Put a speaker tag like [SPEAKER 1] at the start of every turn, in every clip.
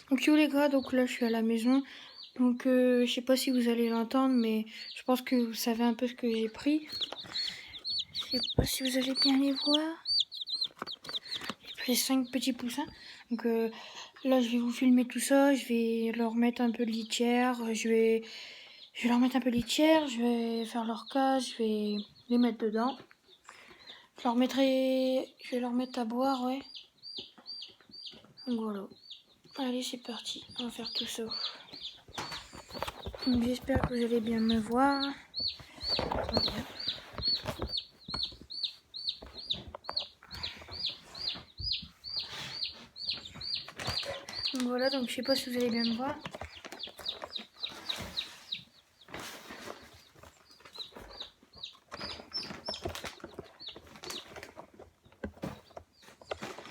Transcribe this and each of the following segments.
[SPEAKER 1] Donc yo les gars, donc là je suis à la maison. Donc je sais pas si vous allez l'entendre, mais je pense que vous savez un peu ce que j'ai pris. Je sais pas si vous allez bien les voir. J'ai pris 5 petits poussins. Donc là je vais vous filmer tout ça. Je vais leur mettre un peu de litière. Je vais leur mettre un peu de litière. Je vais faire leur cage. Je vais les mettre dedans. Je vais leur mettre à boire, ouais. Donc voilà. Allez, c'est parti. On va faire tout ça. Donc j'espère que vous allez bien me voir. Attendez. Donc voilà, donc je sais pas si vous allez bien me voir.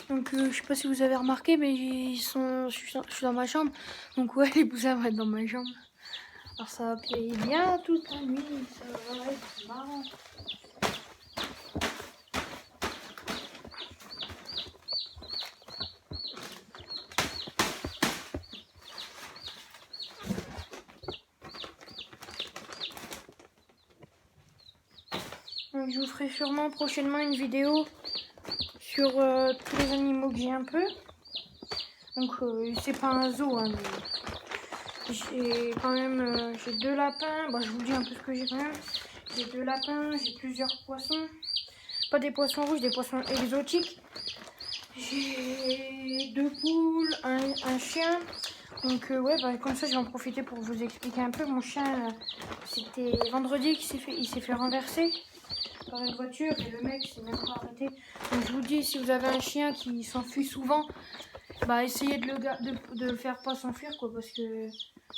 [SPEAKER 1] Donc je sais pas si vous avez remarqué, mais je suis dans ma chambre. Donc ouais, les poussins vont être dans ma chambre. Alors ça va payer bien toute la nuit, ça va être marrant. Donc je vous ferai sûrement prochainement une vidéo sur tous les animaux que j'ai un peu. Donc c'est pas un zoo, hein, mais j'ai quand même j'ai 2 lapins. Bon, je vous dis un peu ce que j'ai quand même. J'ai 2 lapins, j'ai plusieurs poissons. Pas des poissons rouges, des poissons exotiques. J'ai 2 poules, un chien. Donc ouais, bah, comme ça je vais en profiter pour vous expliquer un peu. Mon chien, c'était vendredi qu'il s'est fait renverser par une voiture et le mec s'est même pas arrêté. Donc je vous dis, si vous avez un chien qui s'enfuit souvent, bah essayez de le faire pas s'enfuir, quoi, parce que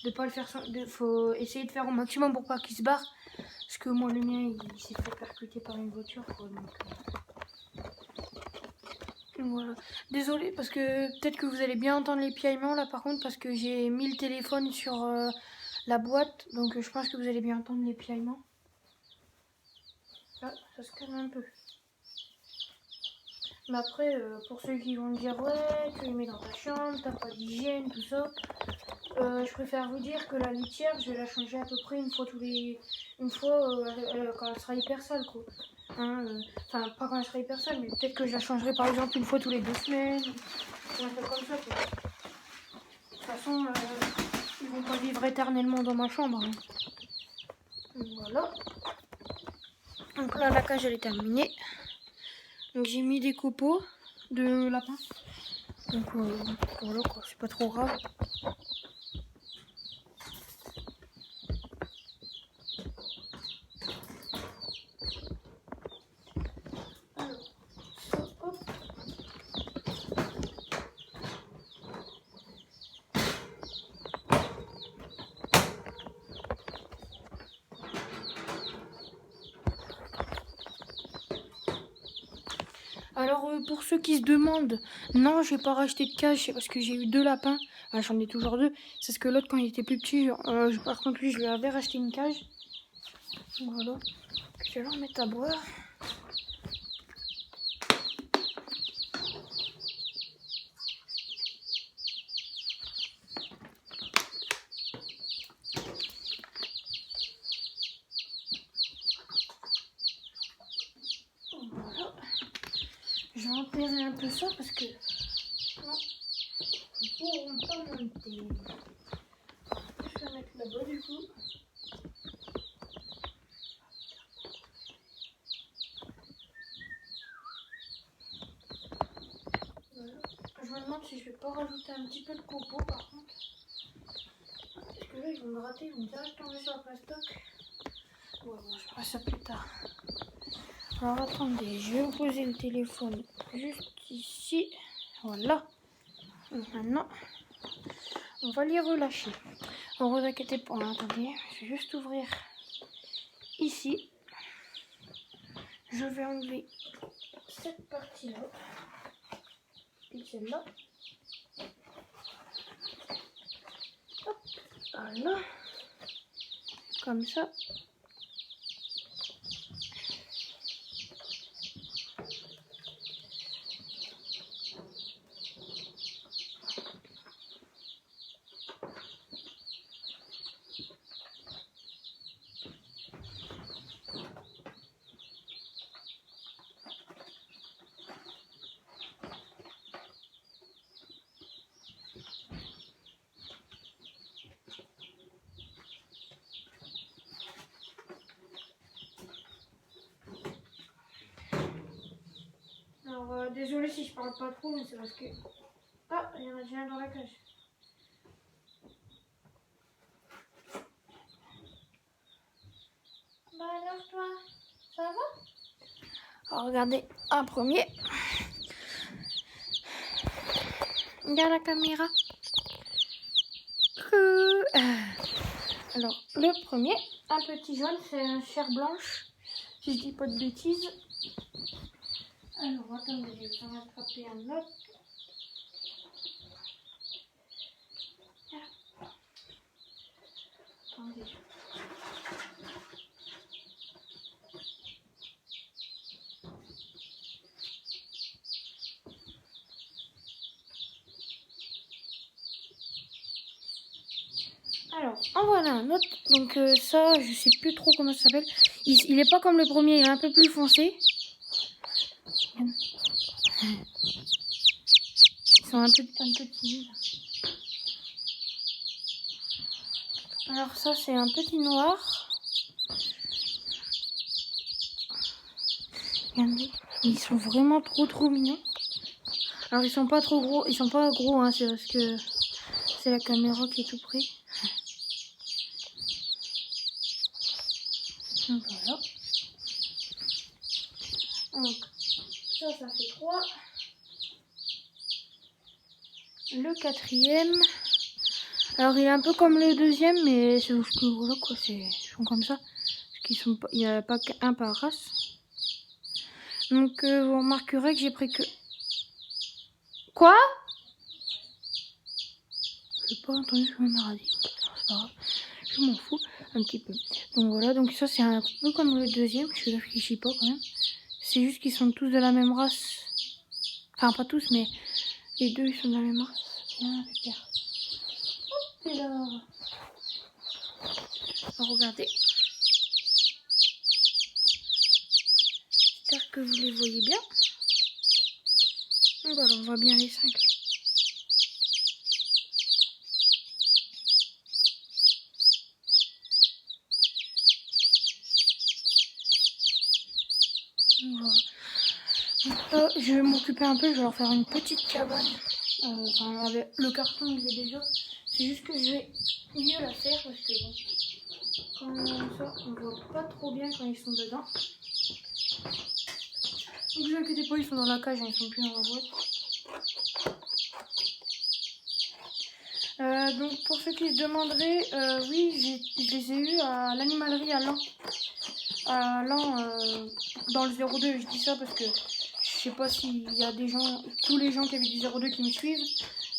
[SPEAKER 1] de pas le faire, faut essayer de faire au maximum pour pas qu'il se barre. Parce que moi le mien il s'est fait percuter par une voiture, quoi, donc voilà. Désolée parce que peut-être que vous allez bien entendre les piaillements là par contre, parce que j'ai mis le téléphone sur la boîte, donc je pense que vous allez bien entendre les piaillements. Là, ça se calme un peu. Mais après, pour ceux qui vont me dire ouais, tu les mets dans ta chambre, t'as pas d'hygiène, tout ça, je préfère vous dire que la litière, je vais la changer à peu près une fois quand elle sera hyper sale, quoi. Hein, enfin, pas quand elle sera hyper sale, mais peut-être que je la changerai par exemple une fois tous les 2 semaines, ou un peu comme ça, quoi. De toute façon, ils vont pas vivre éternellement dans ma chambre, hein. Voilà. Donc là, la cage elle est terminée. Donc j'ai mis des copeaux de lapin. Donc voilà quoi, c'est pas trop grave. Alors, ça, hop. Alors pour ceux qui se demandent, non j'ai pas racheté de cage, c'est parce que j'ai eu 2 lapins. Enfin, j'en ai toujours 2. C'est ce que l'autre quand il était plus petit, par contre lui je lui avais racheté une cage. Voilà. Je vais leur mettre à boire. Voilà. Je vais enterrer un peu ça parce que sinon ils pourront pas monter. Je vais mettre là-bas du coup. Voilà. Je me demande si je vais pas rajouter un petit peu de copeaux par contre. Parce que là ils vont me rater, ils vont direct tomber sur la plastoc. Ouais, bon, je ferai ça plus tard. Alors attendez, je vais vous poser le téléphone juste ici. Voilà. Donc, maintenant, on va les relâcher. Ne vous inquiétez pas, hein, attendez, je vais juste ouvrir ici. Je vais enlever cette partie-là. Puis celle-là. Hop, voilà. Comme ça. Désolée si je parle pas trop, mais c'est parce que... Ah, il y en a déjà un dans la cage. Bah alors toi, ça va? Alors regardez, un premier. Regarde la caméra. Alors, le premier, un petit jaune, c'est un chair blanche, si je dis pas de bêtises. Alors, attendez, je vais en attraper un autre. Attendez. Alors, en voilà un autre. Donc ça, je sais plus trop comment ça s'appelle. Il est pas comme le premier, il est un peu plus foncé. Ils sont un peu timides. Alors ça, c'est un petit noir. Regardez, ils sont vraiment trop mignons. Alors ils sont pas trop gros, ils sont pas gros, hein, c'est parce que c'est la caméra qui est tout près. Donc voilà. Donc ça fait 3. Le quatrième. Alors il est un peu comme le deuxième, mais c'est juste que voilà quoi, ils sont comme ça. Parce qu'ils sont pas, il n'y a pas qu'un par race. Donc vous remarquerez que j'ai pris que... Quoi? J'ai pas entendu ce même radio. C'est pas grave. Je m'en fous un petit peu. Donc voilà, donc ça c'est un peu comme le deuxième, je réfléchis pas quand même. C'est juste qu'ils sont tous de la même race. Enfin pas tous, mais les deux ils sont de la même race. Bien, super. Hop, et là. Regardez. J'espère que vous les voyez bien. Donc voilà, on voit bien les 5. Voilà. Donc là, je vais m'occuper un peu, je vais leur faire une petite cabane. Enfin, avec le carton, il est déjà. C'est juste que je vais mieux la faire parce que bon, comme ça, on voit pas trop bien quand ils sont dedans. Ne vous inquiétez pas, ils sont dans la cage, hein, ils sont plus dans la boîte. Donc pour ceux qui se demanderaient, oui, je les ai eus à l'animalerie à Laon. À Laon, dans le 02, je dis ça parce que je sais pas s'il y a des gens, tous les gens qui avaient du 02 qui me suivent.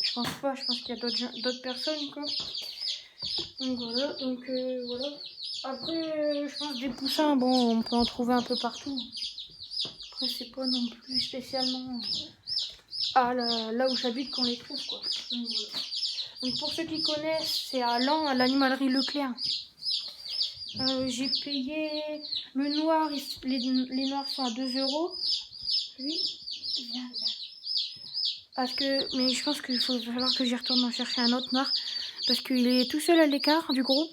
[SPEAKER 1] Je pense pas, je pense qu'il y a d'autres personnes quoi. Donc voilà, voilà. Après, je pense des poussins, bon, on peut en trouver un peu partout. Après, c'est pas non plus spécialement là où j'habite qu'on les trouve quoi. Donc, voilà. Donc pour ceux qui connaissent, c'est à Laon, à l'animalerie Leclerc. J'ai payé le noir, les noirs sont à 2 €. Lui, viens. Parce que, mais je pense qu'il va falloir que j'y retourne en chercher un autre noir. Parce qu'il est tout seul à l'écart du groupe.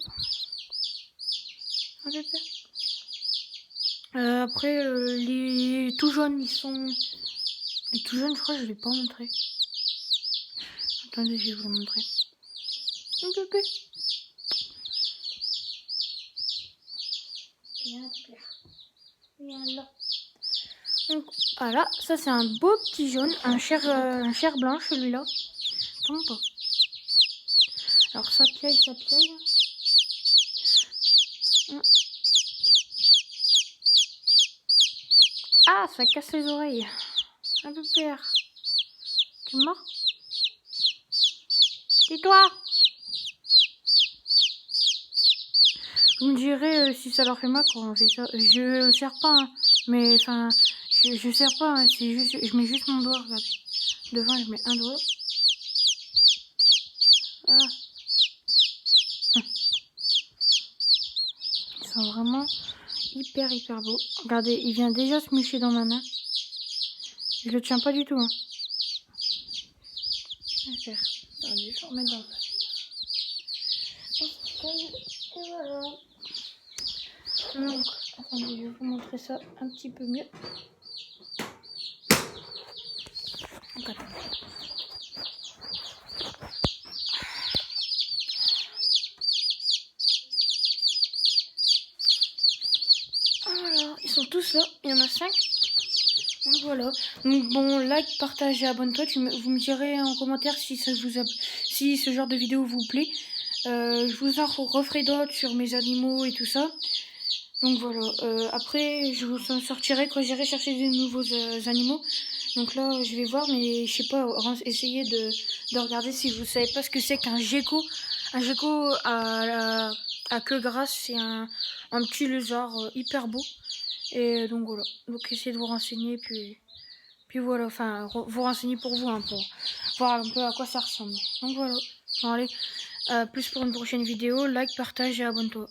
[SPEAKER 1] Après, les tout jaunes, ils sont... Les tout jaunes, je crois que je ne vais pas montrer. Attendez, je vais vous montrer. Un bébé. Viens là. Donc, voilà, ça c'est un beau petit jaune, un chair blanche celui-là. Tombe pas. Alors ça piaille. Ah, ça casse les oreilles. Un peu père. Tu es mort? Tais-toi. Vous me direz si ça leur fait mal quand on fait ça. Je serre pas, hein. Mais enfin, je serre pas, hein. C'est juste, je mets juste mon doigt, regardez. Devant, je mets un doigt. Ah. Ils sont vraiment hyper beaux. Regardez, il vient déjà se moucher dans ma main. Je le tiens pas du tout, hein. Je vais faire. Attendez, je vais remettre dans le... Et voilà. Donc, attendez, je vais vous montrer ça un petit peu mieux. Donc attends. Voilà, ils sont tous là, il y en a 5. Donc voilà. Donc bon, like, partage et abonne-toi. Vous me direz en commentaire si si ce genre de vidéo vous plaît. Je vous en referai d'autres sur mes animaux et tout ça. Donc voilà. Après, je vous en sortirai quand j'irai chercher des nouveaux animaux. Donc là, je vais voir, mais je sais pas, essayez de regarder si vous savez pas ce que c'est qu'un gecko. Un gecko à queue grasse, c'est un petit lézard hyper beau. Et donc voilà. Donc essayez de vous renseigner, puis voilà, enfin vous renseigner pour vous, hein, pour voir un peu à quoi ça ressemble. Donc voilà. Bon allez, plus pour une prochaine vidéo, like, partage et abonne-toi.